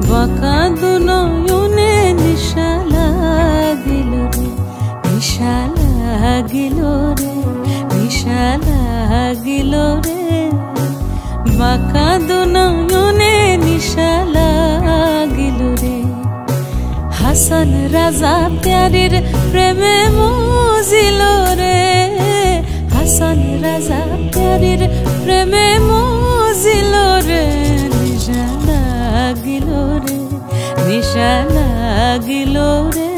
বাঁকা দু নয়নে নিশা লাগিল রে, নিশা লাগিল রে, নিশা লাগিল রে। বাঁকা দু নয়নে নিশা লাগিল রে। হাসান রাজা প্যারির প্রেমে মজিল রে, হাসান রাজা প্যারির প্রেমে মজিল রে। নিশা লাগিল রে, নিশা লাগিল রে।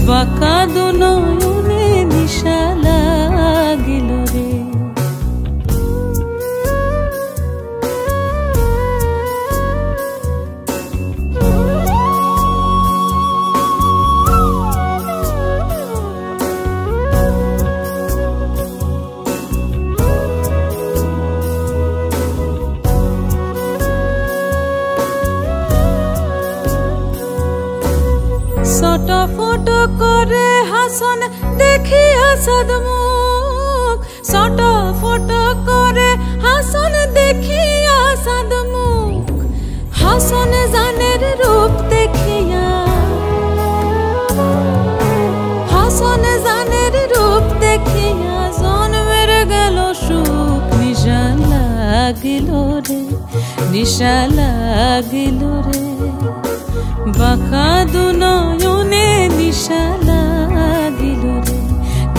বাঁকা দু নয়নে নিশা লাগিল রে। ছোট ফটো করে হাসন দেখিয়া সাদমুখ, ছোট ফটো করে হাসন দেখিয়া সাদমুখ। হাসন জানের রূপ দেখিয়া, হাসন জানের রূপ দেখিয়া জন্মের গেল সুখ। নিশা লাগিল রে, নিশা লাগিল রে। বাঁকা দু নয়নে নিশা লাগিল রে,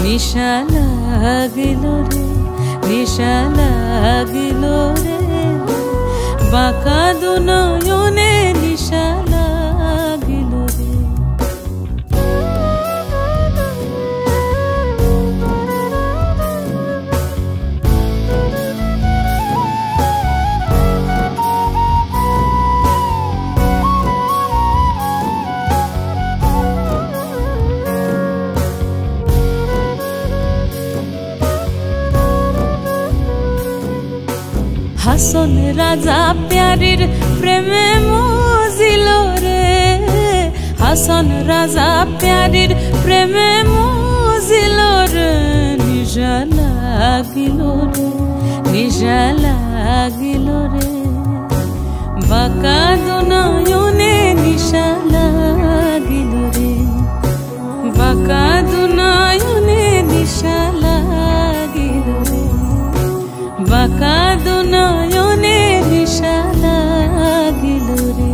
নিশা লাগিল রে, নিশা লাগিল রে। বাঁকা দু নয়নে নিশা লাগিল রে। হাসন রাজা প্যারির প্রেমে মজিল রে, হাসন রাজা প্যারির প্রেমে মজিল রে। নিশা লাগিল রে, নিশা লাগিল রে। বাঁকা দু নয়নে নিশা লাগিল রে, বাঁকা দু নয়নে নিশা লাগিল রে। বাঁকা দু নয়নে নিশা লাগিল রে।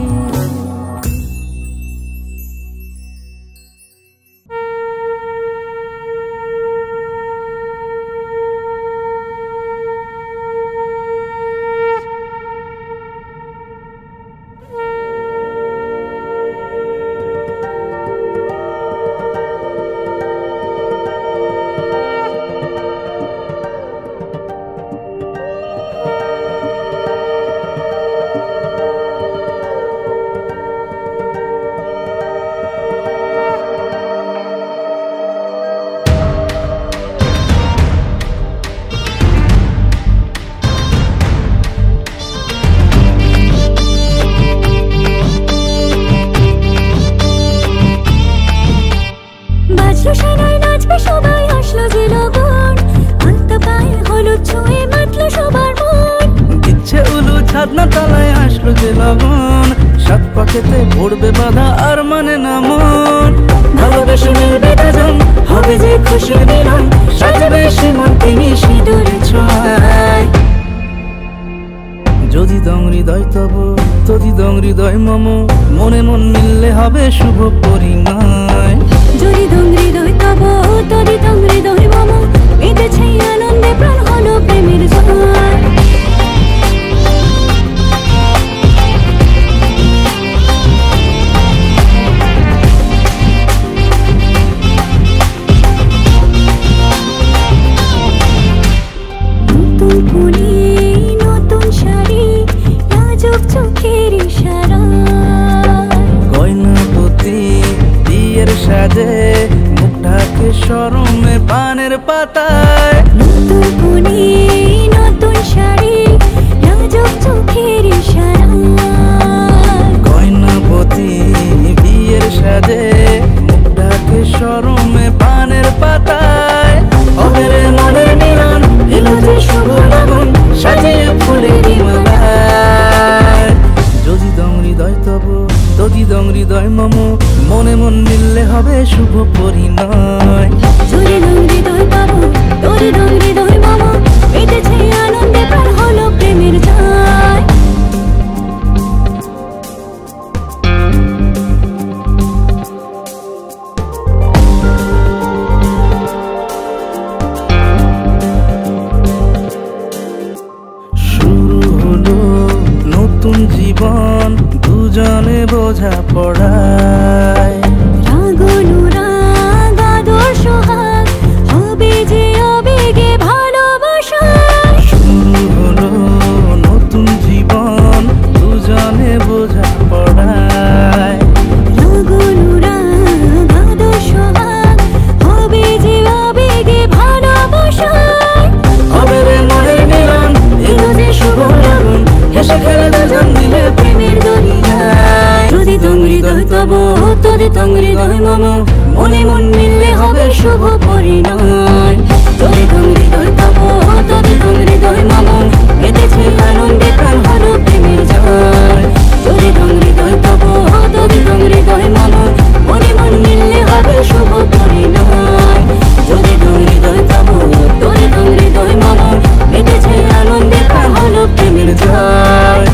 সাত পাখেতে পড়বে বাধা আর মানে না মন। ভালোবেসে মিলবে দুজন, হবে যে খুশি মিলন। সাজাবে সে মন তিনি সিঁদুরে ছোঁয়ায়। যদি দং হৃদয় তব, যদি দং হৃদয় মম। মনে মন মিললে হবে শুভ পরিণয়। যদি দং হৃদয় তব, যদি দং হৃদয় মম। মেতেছে আনন্দে প্রাণ হলো প্রেমের জয়। মুখটাকে শরমে পানের পাতায়। নতুন কোণে নতুন শাড়ি, লাজুক চোখের ইশারায়। গয়নাপতি বিয়ের সাজে, মুখটাকে শরমে পানের পাতায়। ওদের মনের মিলন এলো যে শুভ লগন, সাজিয়ে ফুলের মালায়। যদি দমরি হৃদয় তব তদিদং হৃদয় মম মনে মন মিললে হবে শুভ পরিণয় জুড়িদং হৃদয় তব তদিদং হৃদয় মম মেতেছে আনন্দে প্রাণ হলো প্রেমের জয় নতুন জীবন দুজনে বোঝা পড়ায় রাগ অনুরাগ আদর সোহাগ হবে যে আবেগে ভালোবাসা শুরু হলো নতুন জীবন দুজনে বোঝা পড়ায় রাগ অনুরাগ আদর সোহাগ হবে যে আবেগে ভালোবাসা হবে রে মনের মিলন এলো যে শুভ লগন হেসে খেলে দুজন মিলে প্রেমের দুনিয়ায় তদিদং হৃদয় তব তদিদং হৃদয় মম মনে মন মিললে হবে শুভ পরিণয় তদিদং হৃদয় তব তদিদং হৃদয় মম মেতেছে আনন্দে প্রাণ হলো প্রেমের জয় তদিদং হৃদয় তব তদিদং হৃদয় মম মনে মন মিললে হবে শুভ পরিণয় তদিদং হৃদয় তব তদিদং হৃদয় মম মেতেছে আনন্দে প্রাণ হলো প্রেমের জয়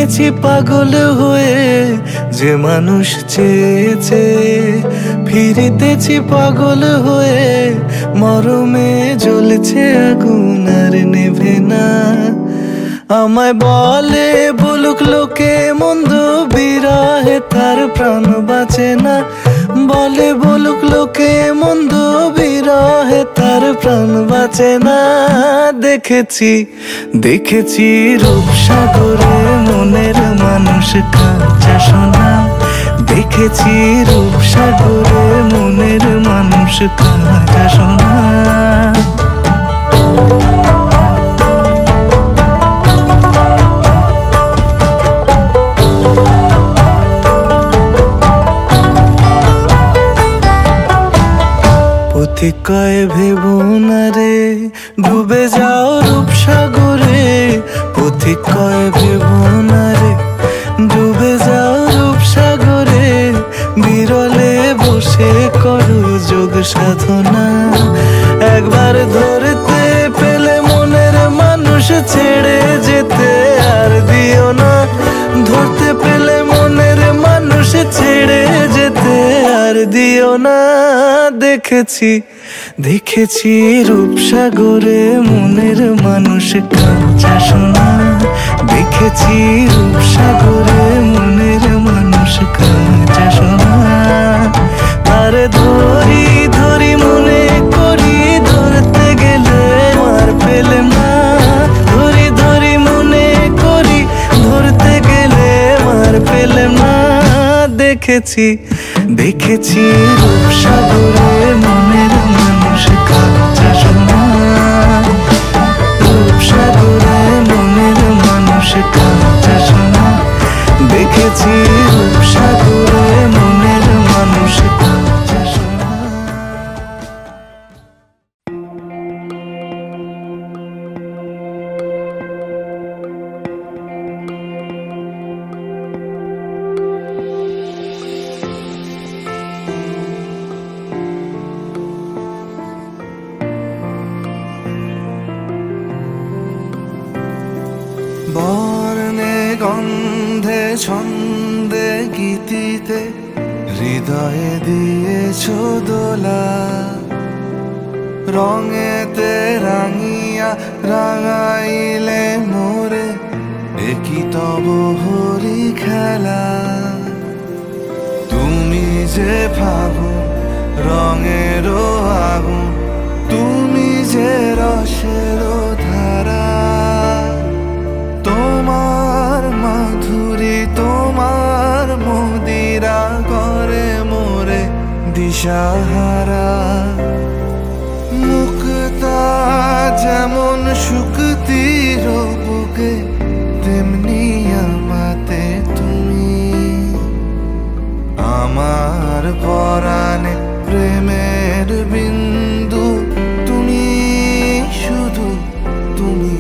ফিরেছি পাগল হয়ে, যে মানুষ চেয়েছে ফিরিতেছি পাগল হয়ে। মরমে জ্বলছে আগুন আর নেভে না। আমায় বলে বলুক লোকে মন্দ, বিরহে তার প্রাণ বাঁচে না। বলে বলুক লোকে মন্দ, বিরহে তার প্রাণ বাঁচে না। দেখেছি দেখেছি রূপসাগরে মনের মানুষ কাঁচা সোনা। দেখেছি রূপসাগরে মনের মানুষ কাঁচা সোনা। পথিক কয় ভেবো না রে ডুবে যাও রূপসাগরে। পথিক কয় ভেবো না রে ডুবে যাও রূপসাগরে। বিরলে বসে করো যোগ সাধনা। একবার ধরতে পেলে মনের মানুষ ছেড়ে যেতে আর দিও না। ধরতে পেলে মনের মানুষ ছেড়ে যেতে আর দিও না। দেখেছি দেখেছি রূপসাগরে মনের মানুষ কাঁচা সোনা। দেখেছি রূপসাগরে মনের মানুষ কাঁচা সোনা। তারে ধরি ধরি মনে করি, ধরতে গেলে আর পেলে না। ধরি ধরি মনে করি, ধরতে গেলে আর পেলে না। দেখেছি দেখেছি রূপসাগরে মনের মানুষ কাঁচা সোনা। রূপসাগরে মনের মানুষ কাঁচা সোনা। দেখেছি রূপসাগরে মনের মানুষ কাঁচা সোনা। বর্ণে গন্ধে ছন্দে গীতিতে হৃদয়ে দিয়েছ দোলা। রঙেতে রাঙিয়া রাঙাইলে মোরে, একই তব হরি খেলা। তুমি যে ফাগুন রঙেরও আগুন, তুমি যে রসেরও ধারা। তোমার মাধুরী তোমার মদিরা করে মোরে দিশাহারা। মুক্তা যেমন শুকতির বুকে, তেমনি আমাতে তুমি। আমার পরাণে প্রেমের বিন্দু, তুমি শুধু তুমি।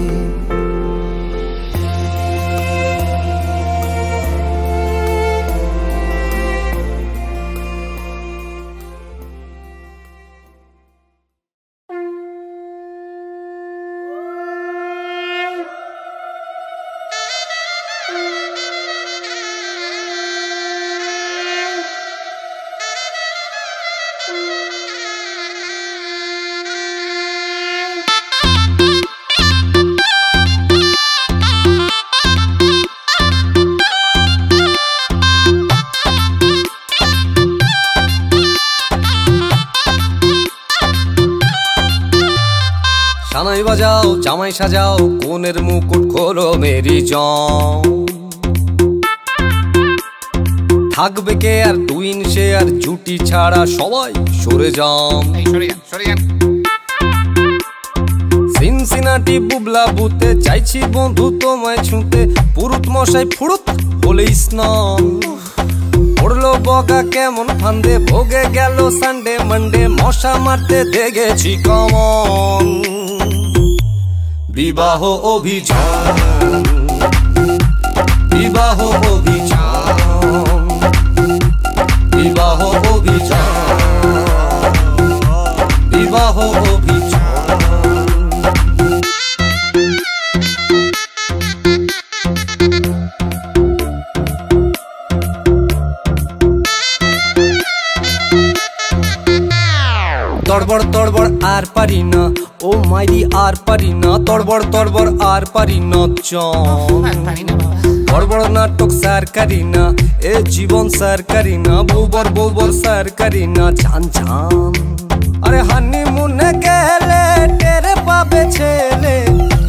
সানাই বাজাও জামাই সাজাও, কোনের মুকুট খোলো মেরি জং। থাকবে কে আর টুইন সে আর জুটি ছাড়া সবাই সরে যাম। সিনসিনাটি বুবলা বুতে চাইছি বন্ধু তোমায় ছুঁতে। পুরুত মশাই ফুরুত হলে স্নান। পড়লো বগা কেমন ফান্দে, ভোগে গেল সানডে মানডে। মশা মারতে দেখেছি কমন। বিবাহ অভিযান বিবাহ অভিযান বিবাহ অভিযান বিবাহ অভিযান। তড়বড় তড়বড় আর পারি না, ও মাইরি আর পারি না, তড়বড় তড়বড় আর পারি না চন। বড় বড় নাটক স্যার করি না, এ জীবন স্যার করি না, বৌবর বৌবর স্যার করি না ছান ছান। আরে হানিমুনে গেলে টেরে পাবে ছেলে,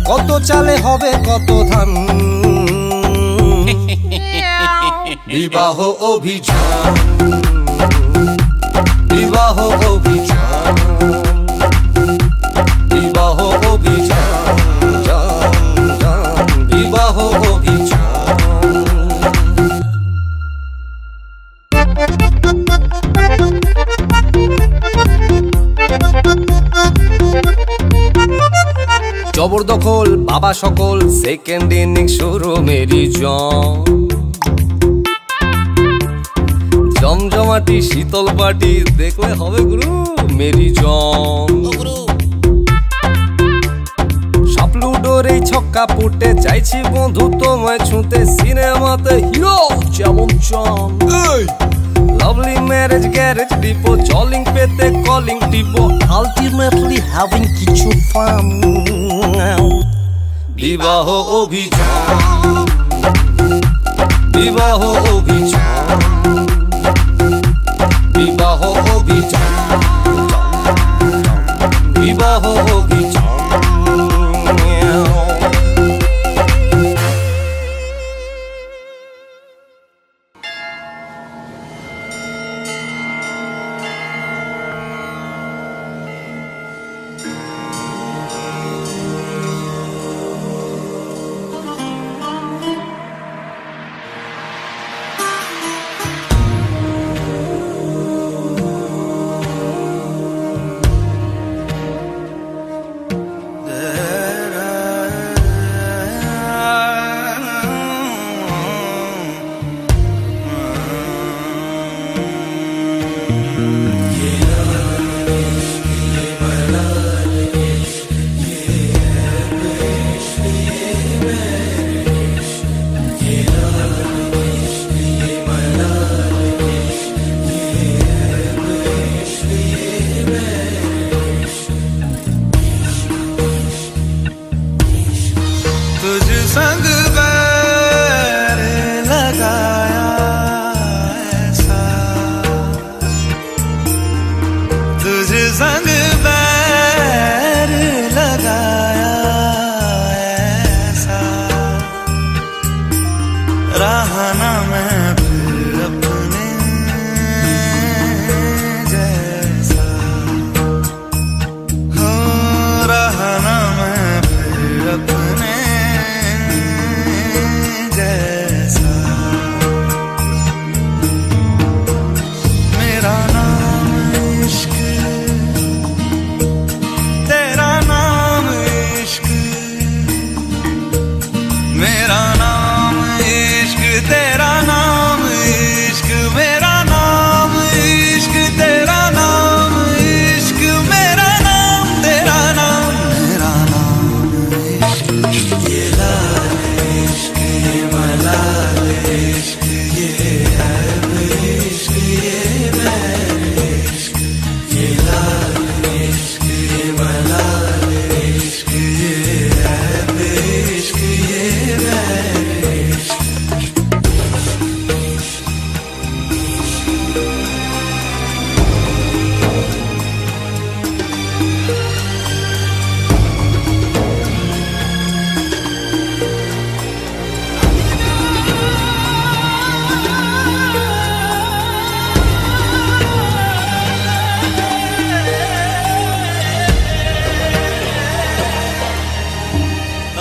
কত চালে হবে কত ধান। বিবাহ অভিযান, বিবাহ অভিযান, বিবাহ অভিযান, যান যান বিবাহ অভিযান। জবরদখল বাবা সকল, সেকেন্ড ইনিংস শুরু মেরি জন। জমজমাটি শীতল পাটি দেখলে হবে গুরু মেরি জন। সাপলুডোর এই ছক্কা পুটে চাইছি বন্ধু তোমায় ছুঁতে, সিনেমাতে হিরো যেমন চান। লাভলি ম্যারেজ গ্যারেজ ডিপো, জলিং পেতে কলিং টিপো, আলটিমেটলি হ্যাভিং কিছু ফান। বিবাহ অভিযান, বিবাহ অভিযান, বিবাহ অভিযান, বিবাহ অভিযান।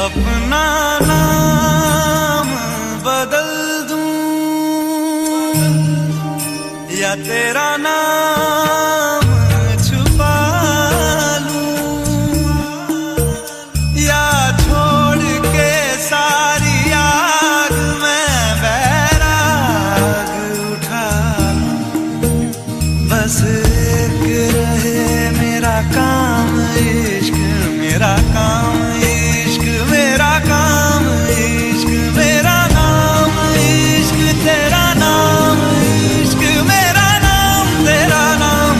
अपना नाम बदल दूं या तेरा नाम छुपा लूं, या छोड़ के सारी आग में बैराग उठा लूं। बस एक रहे मेरा काम इश्क, मेरा काम इश्क, मेरा काम इश्क, मेरा नाम इश्क, तेरा नाम इश्क, मेरा नाम तेरा नाम।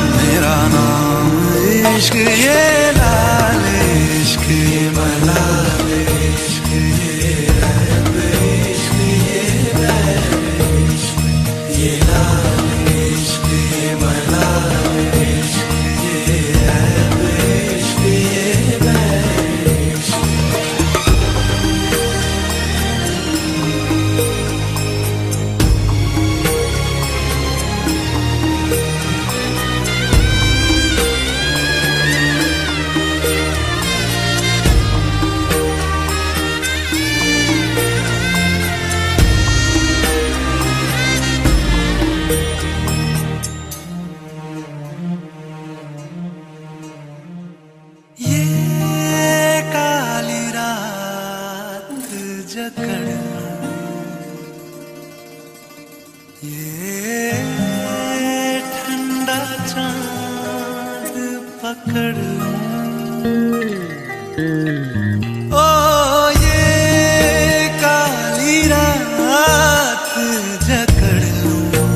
ये ठंडा चांद पकड़ लूं, ओ ये काली रात जकड़ लूं,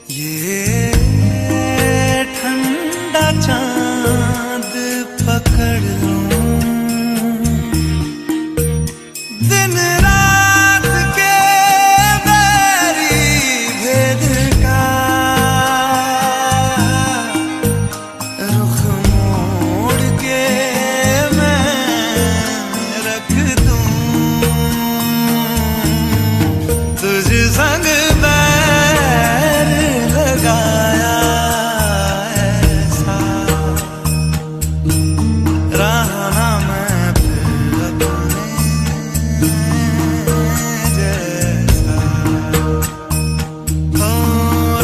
ये ठंडा चांद पकड़ लूं, दिन रात के बैरी भेद का रुख मोड़ के मैं रख दूं, तुझ संग बैर लगाया ऐसा रहा ना मैं फिर अपने जैसा, हो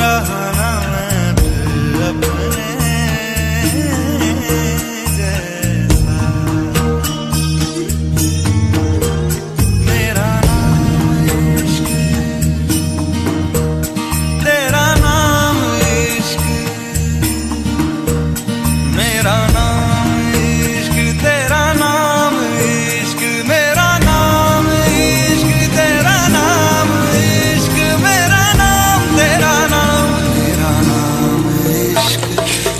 रहा ना मैं फिर अपने जैसा। मेरा नाम इश्क, तेरा नाम इश्क, मेरा नाम इश्क, तेरा नाम इश्क, मेरा नाम इश्क, तेरा नाम इश्क, मेरा नाम, तेरा नाम, मेरा नाम इश्क,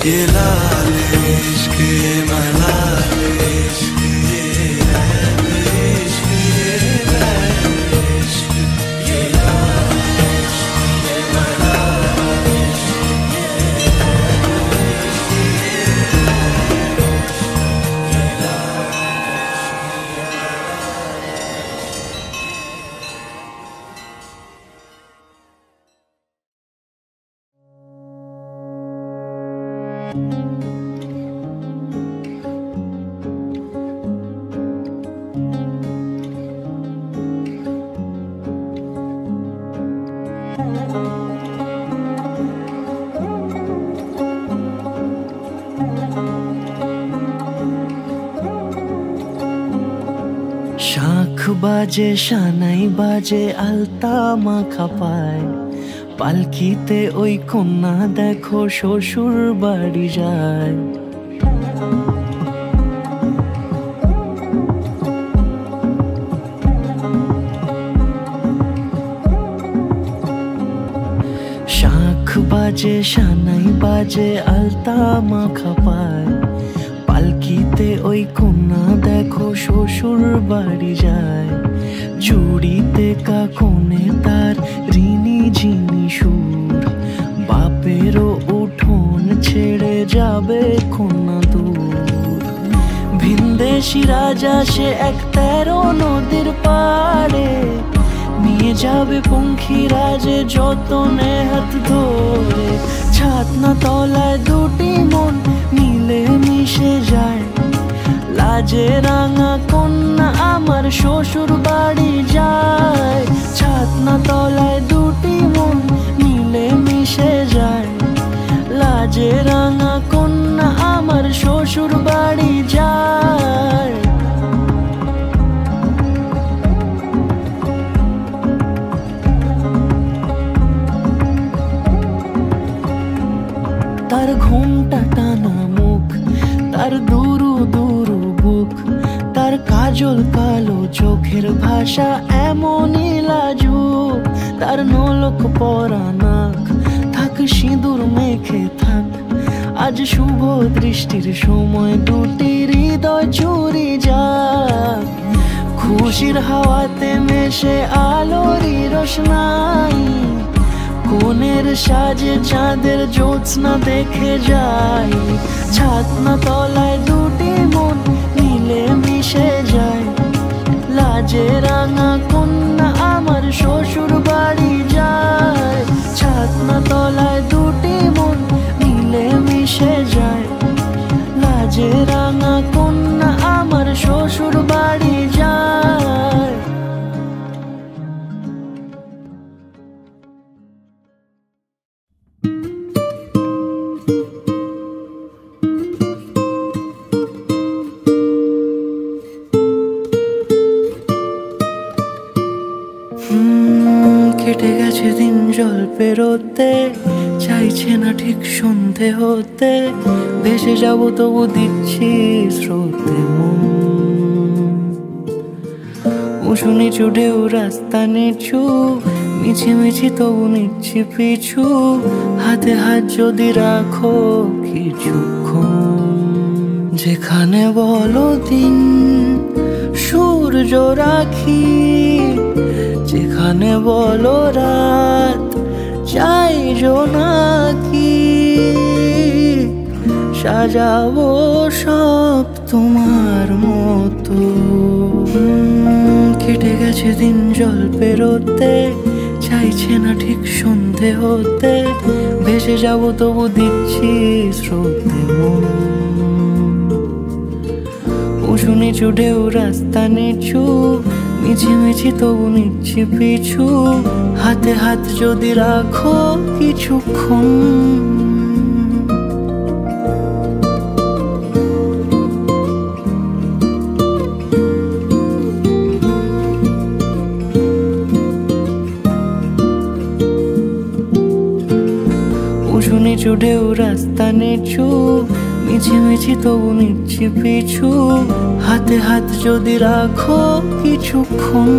ये लाल इश्क, ये मलाल इश्क, ये रैब इश्क, ये रैब इश्क, ये लाल इश्क, ये मलाल इश्क, ये रैब শাঁখ বাজে সানাই বাজে আলতা মাখা পায়, পালকিতে ওই কন্যা দেখো শ্বশুর বাড়ি যায়। শাঁখ বাজে সানাই বাজে আলতা মাখা পায়, পালকিতে ওই কন্যা দেখো শ্বশুর বাড়ি যায়। চুড়িতে কাকনে তার ঋণী ঝিনি সুর, বাপেরও উঠোন ছেড়ে যাবে কন্যা দূর। ভিনদেশি রাজা সে এক 13 নদীর পাড়ে, নিয়ে যাবে পঙ্খী রাজে যতনে হাত ধরে। ছাতনা তলায় দুটি মন মিলে মিশে যায়, লাজে রাঙা কন্যা আমার শ্বশুর বাড়ি যায়। ছাতনা তলায় দুটি মন মিলে মিশে যায়, লাজে রাঙা কন্যা আমার শ্বশুর বাড়ি যায়। তার ঘুমটা টানা মুখ, তার দুরু দুরু বুক, তার কাজল কালো চোখের ভাষা এমনই লাজুক। তার নলক পরা নাক, থাক সিঁদুর মেখে থাক, আজ শুভ দৃষ্টির সময় দুটি হৃদয় চুরি যাক। খুশির হাওয়াতে মেশে আলোরই রোশনাই, কোণের সাজে চাঁদের জ্যোৎস্না দেখে যাই। ছাতনা তলায় দুটি মন মিলে মিশে যায়, লাজে রাঙা কন্যা আমার শ্বশুর বাড়ি যায়। ছাতনা তলায় দুটি মন মিলে মিশে যায়, লাজে রাঙা কন্যা আমার শ্বশুর বাড়ি যায়। কেটে গেছে দিন জল পেরোতে, চাইছে না ঠিক সন্ধে হতে, ভেসে যাব তবু দিচ্ছি স্রোতে মন। উঁচু নিচু ঢেউ রাস্তা নিচু, মিছিমিছি তবু নিচ্ছি পিছু, হাতে হাত যদি রাখো কিছুক্ষণ। যেখানে বলো দিন সূর্য রাখি, যেখানে বলো রাত চাই জোনাকি, সাজাবো সব তোমার মতো। কেটে গেছে দিন জল পেরোতে, চাইছে না ঠিক সন্ধে হতে, ভেসে যাব তবু দিচ্ছি স্রোতে মন। উঁচু নিচু ঢেউ রাস্তা নিচু, মিছিমিছি তবু নিচ্ছি পিছু, হাতে হাত যদি রাখো কিছুক্ষণ। উঁচু নিচু ঢেউ রাস্তা নিচু, মিছিমিছি তবু নিচ্ছি পিছু, হাতে হাত যদি রাখো কিছুক্ষণ।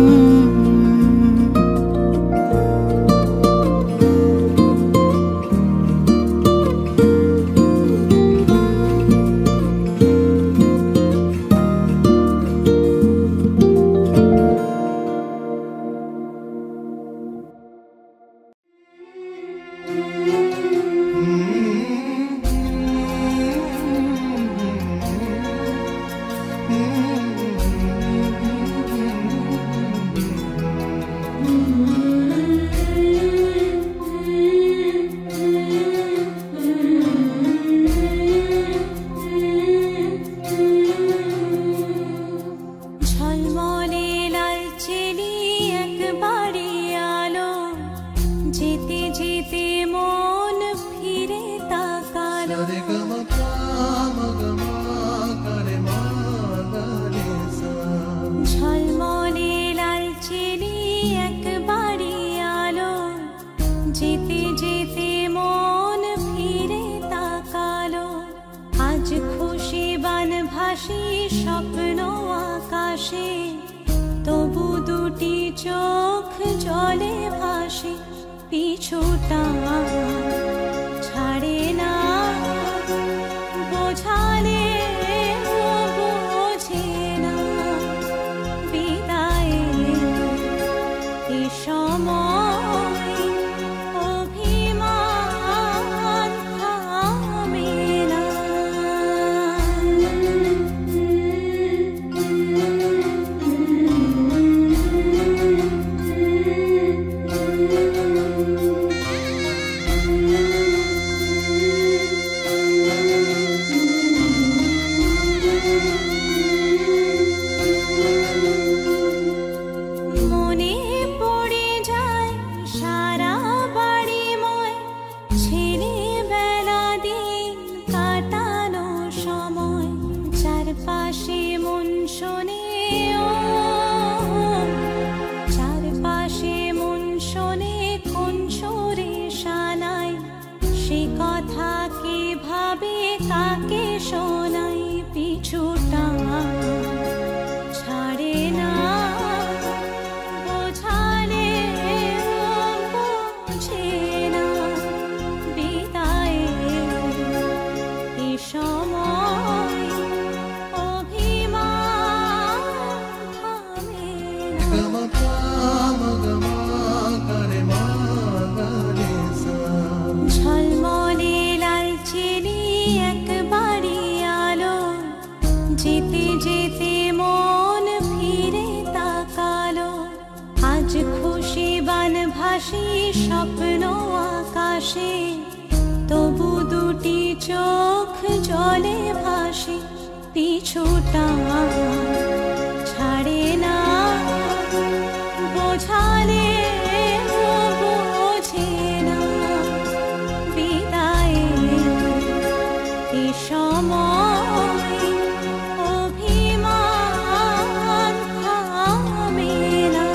স্বপ্ন আকাশে তবু দুটি চোখ জলে ভাসে, পিছুটা ছাড়ে না বোঝালে বোঝে না বিদায়ে এ সময় অভিমান থামে না। কাকে শোনাই পিছুটা ছাড়ে না বোঝালে বোঝে না বিদায়ে এ সময় অভিমান থামে না। ঝলমলে লালচেলি একবারই আলো, যেতে যেতে মন ফিরে তাকালো। আজ খুশি বান ভাসি স্বপ্ন আকাশে, তবু দুটি চোখ জলে ভাসে, পিছুটা ছাড়ে না বোঝালে বোঝে না বিদায়ে এ সময় অভিমান থামে না।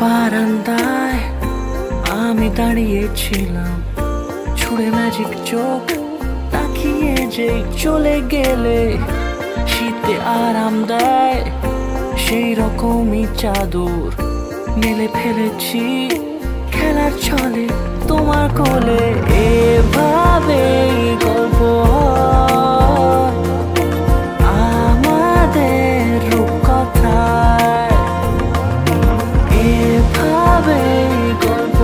বারান্দায় আমি দাঁড়িয়েছিলাম, ছুঁড়ে ম্যাজিক চোখ তাকিয়ে যে চলে গেলে শীতে আরাম দেয় সেই রকমই চাদর মেলে ফেলেছি খেলার ছলে তোমার কোলে। এভাবে গল্প আমাদের রূপকথায়, এভাবে গল্প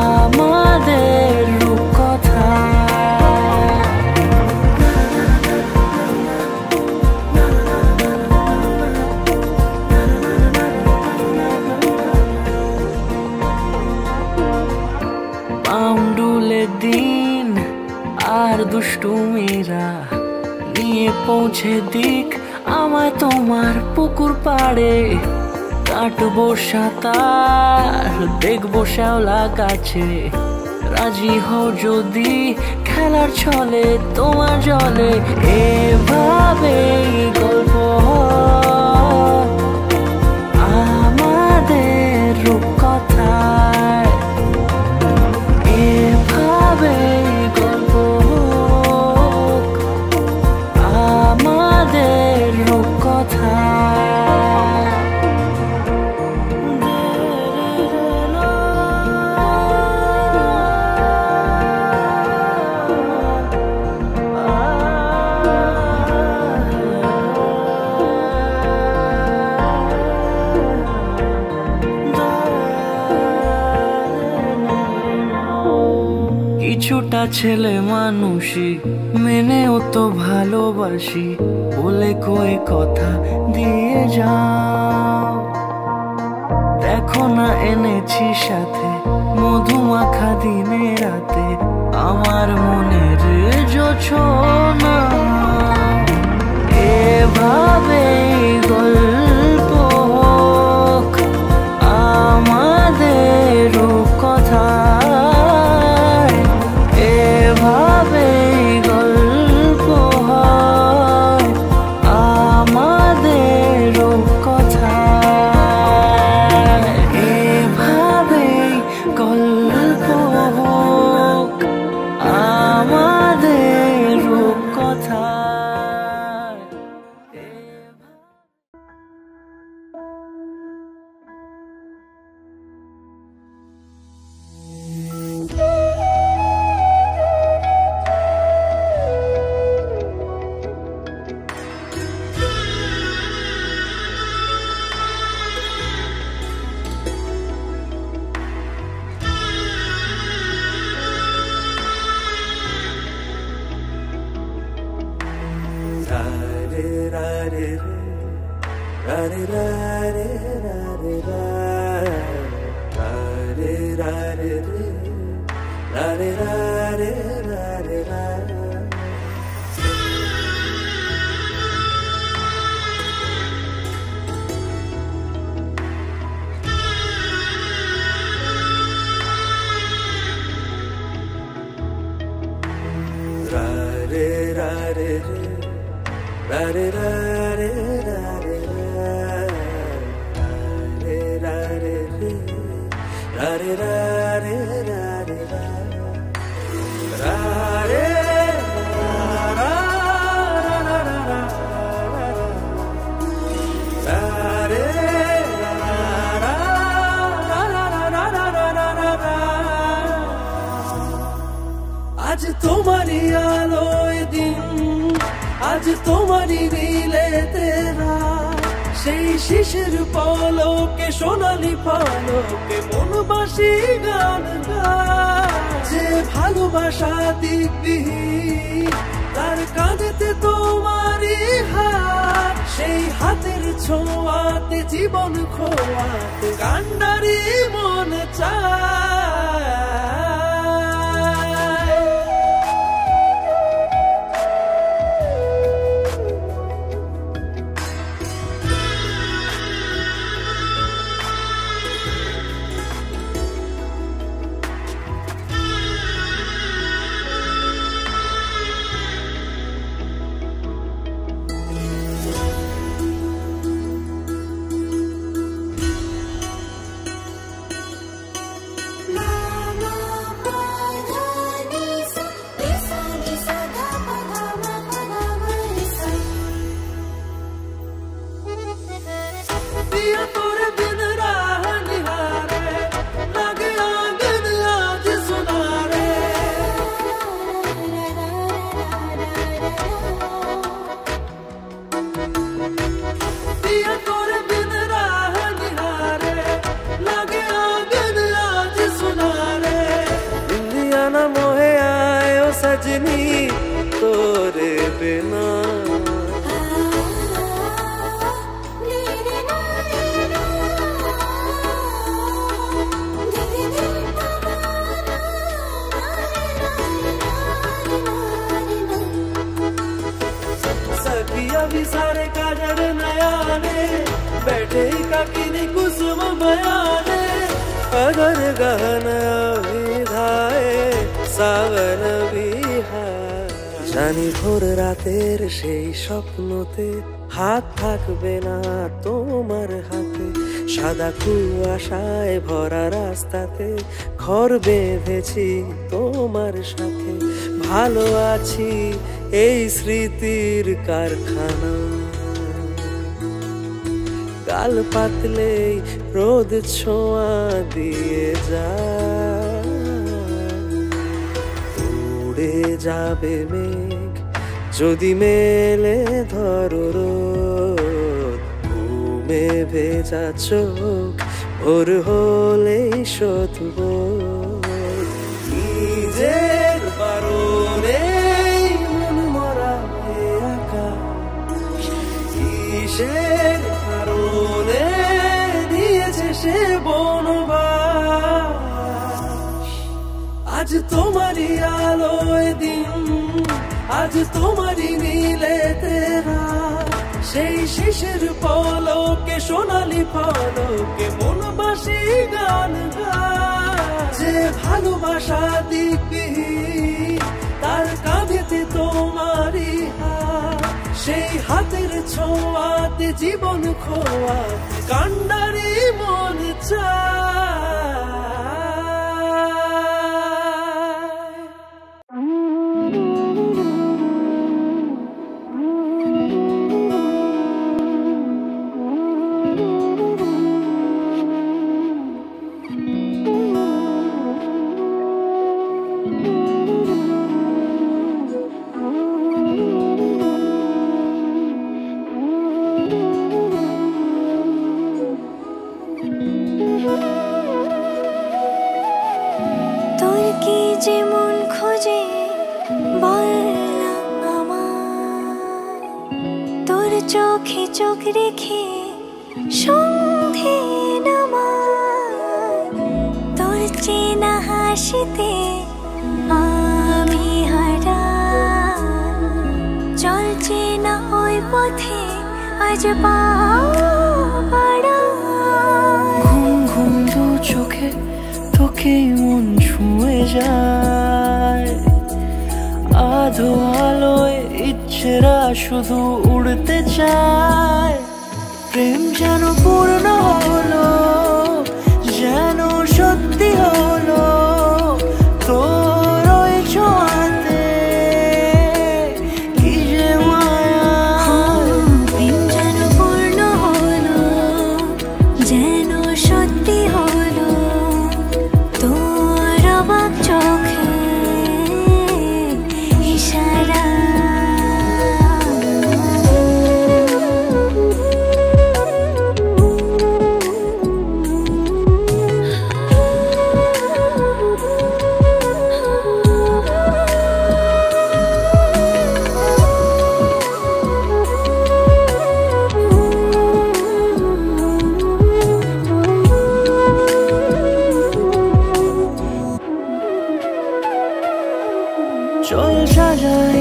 আমাদের রূপকথায়। পাউন্ডুলে দিন আর দুষ্টুমিরা নিয়ে পৌঁছে দিক আমায় তোমার পুকুর পাড়ে। কাটবো সাঁতার, দেখবো শ্যাওলা গাছে, রাজি হও যদি খেলার ছলে তোমার জলে। এভাবে গল্প আমাদের রূপকথায়, এভাবে গল্প আমাদের রূপকথায়। কিছুটা ছেলে মানুষই মেনেও তো ভালোবাসি, বলে কয়ে কথা দিয়ে যাও। দেখো না এনেছি সাথে মধুমাখা দিনে রাতে আমার মনের জোছনা। এভাবে গল্প আমাদের রূপকথায়, এভাবে গল্প হয় আমাদের রূপকথায়, এভাবে গল্প হোক আমাদের রূপকথায়। আজ তোমারই আলোয় দিন, আজ তোমারই নীলেতে রাত, সেই শিশির পলকে সোনালি পলকে মনবাসী গান গায়। যে ভালোবাসা দিকবিহীন তার কাঁধেতে তোমারই হাত, সেই হাতের ছোঁয়াতে জীবন খোয়াতে কান্ডারি মন চায়। রজনী তোরে বিনা। सखिया भी सारे काजर नयाने बैठे काकिनी कुसुम बयाने अगर गहना विधाए सावन बिहार। জানি ভোর রাতের সেই স্বপ্নতে হাত থাকবে না তোমার হাতে, সাদা কুয়াশায় ভরা রাস্তাতে ঘর বেঁধেছি তোমার সাথে। ভালো আছি এই স্মৃতির কারখানা, গাল পাতলেই রোদ ছোঁয়া দিয়ে যায়। উড়ে যাবে মেঘ যদি মেলে ধরো রোদ, ঘুমে ভেজা চোখ ভোর হলেই শোধবোধ। নিজের বারণে মন মরা হয়ে আঁকা, কিসের কারণে দিয়েছে সে বনবাস। আজ তোমারই আলোয় দিন, আজ তোমারই নীলে তেরা, সেই শিশির পলকে সোনালি ফলকে মন বাসি গান গায়। যে ভালোবাসা দিকবিহীন তার কাঁধেতে তোমারই হাত, সেই হাতের ছোঁয়াতে জীবন খোয়া কান্ডারি মন চায়। তোর কি যেমন খোঁজে বললাম আমায়, তোর চোখে চোখ রেখে সন্ধে নামায়। তোর চেনা হাসিতে আমি হারাই, চল চেনা ওই পথে আজ পা বাড়াই। ঘুম ঘুম দু চোখে তোকেই মন ছুঁয়ে যায়, আধো আলোয় ইচ্ছেরা শুধু উড়তে চায়। প্রেম যেন পূর্ণ হলো, যেন সত্যি হলো তোর ওই ছোঁয়াতে, কি যে মায়া। প্রেম যেন পূর্ণ হলো, যেন সত্যি হলো তোর অবাক চোখে ইশারা। চল সাজাই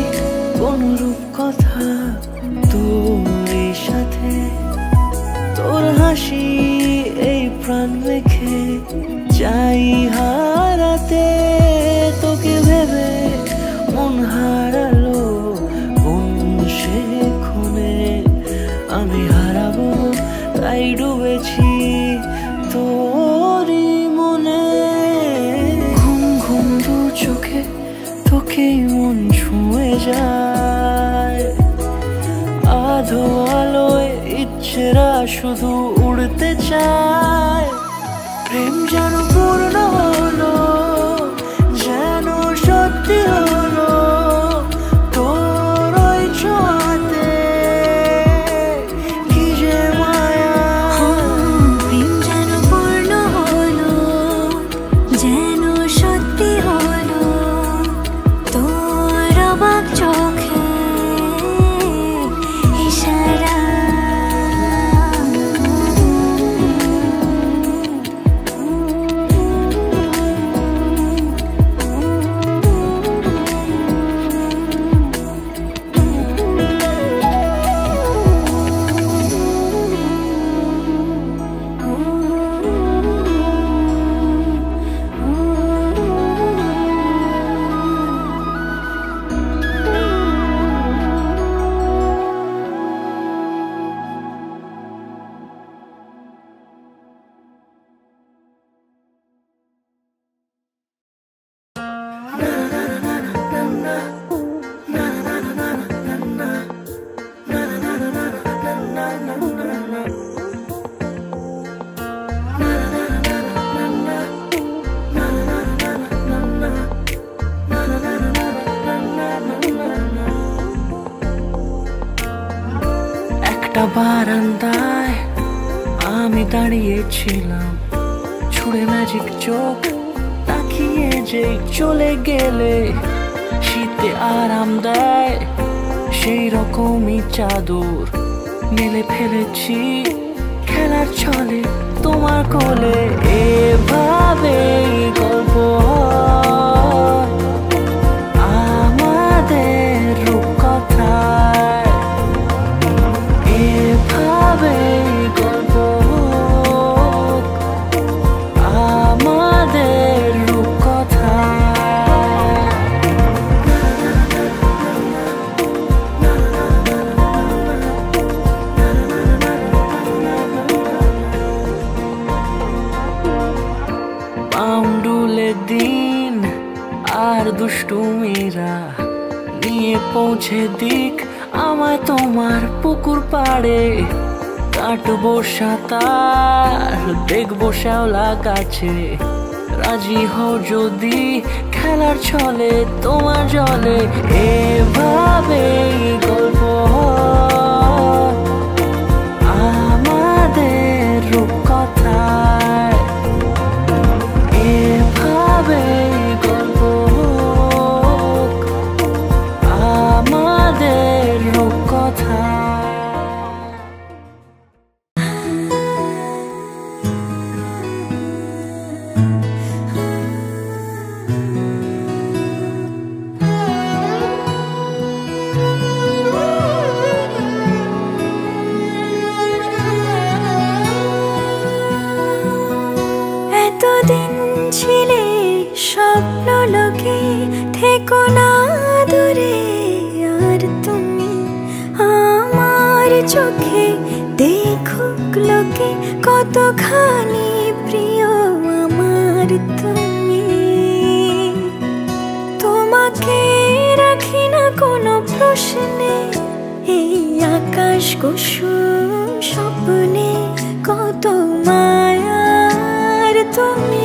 কোন রূপ কথা তোর সাথে, তোর হাসি এই প্রাণ রেখে চাই হারাতে। তোকে ভেবে মন হারালো কোন সে খুনে, আমি হারাবো তাই ডুবেছি তোরই মনে। ঘুম ঘুম দু চোখে তোকেই মন ছুঁয়ে যায়, আধো আলোয় ইচ্ছেরা শুধু উড়তে চায়। প্রেম যেন পূর্ণ হলো, যেন সত্যি হলো তোর ওই ছোঁয়াতে, কি যে মায়া। প্রেম যেন পূর্ণ হলো, যেন সত্যি হলো তোর একটা বারান্দায় আমি দাঁড়িয়েছিলাম, ছুড়ে ম্যাজিক চোখ তাকিয়ে যে চলে গেলে শীতে আরাম দেয় সেই রকমই চাদর মেলে ফেলেছি খেলার ছলে তোমার কোলে। এভাবে গল্প আমাদের রূপকথায়, এভাবে গল্প আমাদের রূপকথায়। পাউন্ডুলে দিন আর দুষ্টুমিরা নিয়ে পৌঁছে দিক আমায় তোমার পুকুর পাড়ে। কাটবো সাঁতার, দেখবো শ্যাওলা গাছে, রাজি হও যদি খেলার ছলে তোমার জলে। এভাবে গল্প আমাদের রূপকথায়, এভাবে গল্প আমাদের রূপকথায়। এতদিন ছিলে স্বপ্ন লোকে, থেকো না দূরে আর তুমি আমার চোখে। দেখুক লোকে কতখানি প্রিয় আমার তুমি। তোমাকে রাখি না কোনো প্রশ্নে, এই আকাশ কুসুম স্বপ্নে কত মায়ার তুমি।